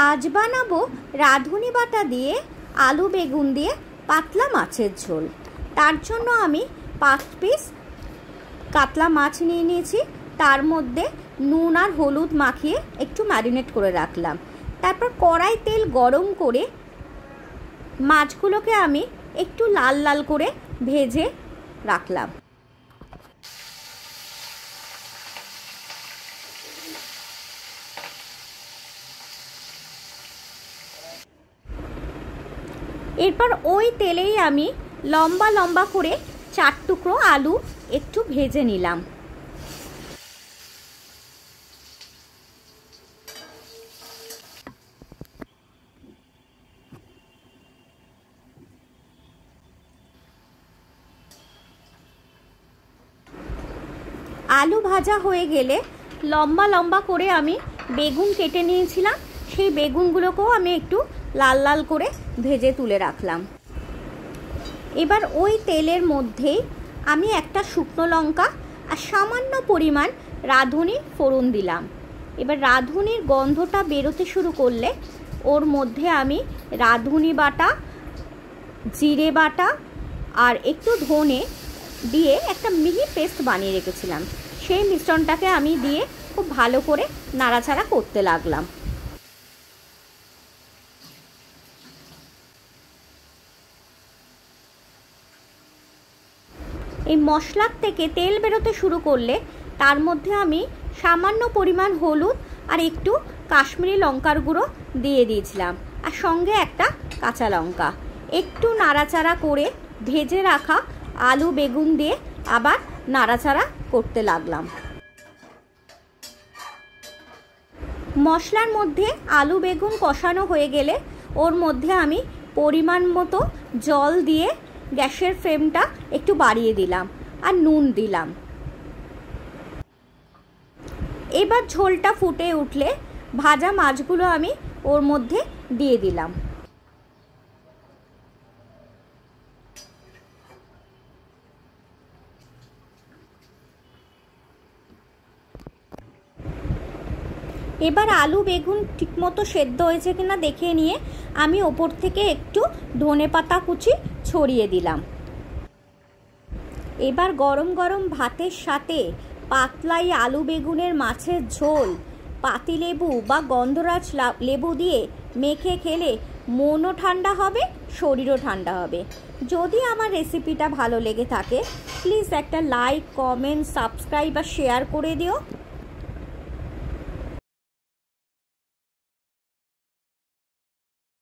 আজ বানাবো রাঁধুনি বাটা দিয়ে আলু বেগুন দিয়ে পাতলা মাছের ঝোল। তার জন্য আমি 5 পিস কাতলা মাছ নিয়ে নিয়েছি। তার মধ্যে নুন আর হলুদ মাখিয়ে একটু ম্যারিনেট করে রাখলাম। তারপর কড়াই তেল গরম করে মাছগুলোকে আমি একটু লাল লাল করে ভেজে রাখলাম। এরপর ওই তেলেই আমি লম্বা লম্বা করে 4 টুকরো আলু একটু ভেজে নিলাম। আলু ভাজা হয়ে গেলে লম্বা লম্বা করে আমি বেগুন কেটে নিয়েছিলাম, সেই বেগুনগুলোকেও আমি একটু লাল লাল করে ভেজে তুলে রাখলাম। এবার ওই তেলের মধ্যেই আমি একটা শুকনো লঙ্কা আর সামান্য পরিমাণ রাঁধুনি ফোড়ন দিলাম। এবার রাঁধুনির গন্ধটা বেরোতে শুরু করলে ওর মধ্যে আমি রাঁধুনি বাটা, জিরে বাটা আর একটু ধনে দিয়ে একটা মিহি পেস্ট বানিয়ে রেখেছিলাম, সেই মিশ্রণটাকে আমি দিয়ে খুব ভালো করে নাড়াচাড়া করতে লাগলাম। এই মশলার থেকে তেল বেরোতে শুরু করলে তার মধ্যে আমি সামান্য পরিমাণ হলুদ আর একটু কাশ্মীরি লঙ্কার গুঁড়ো দিয়ে দিয়েছিলাম, আর সঙ্গে একটা কাঁচা লঙ্কা। একটু নাড়াচাড়া করে ভেজে রাখা আলু বেগুন দিয়ে আবার নাড়াচাড়া করতে লাগলাম। মশলার মধ্যে আলু বেগুন কষানো হয়ে গেলে ওর মধ্যে আমি পরিমাণ মতো জল দিয়ে গ্যাসের ফ্লেমটা একটু বাড়িয়ে দিলাম আর নুন দিলাম। এবার ঝোলটা ফুটে উঠলে ভাজা মাছগুলো আমি ওর মধ্যে দিয়ে দিলাম। এবার আলু বেগুন ঠিকমতো সেদ্ধ হয়েছে কিনা দেখে নিয়ে আমি ওপর থেকে একটু ধনেপাতা কুচি ছড়িয়ে দিলাম। এবার গরম গরম ভাতের সাথে পাতলাই আলু বেগুনের মাছের ঝোল পাতিলেবু বা গন্ধরাজ লেবু দিয়ে মেখে খেলে মনও ঠান্ডা হবে, শরীরও ঠান্ডা হবে। যদি আমার রেসিপিটা ভালো লেগে থাকে প্লিজ একটা লাইক, কমেন্ট, সাবস্ক্রাইব আর শেয়ার করে দিও।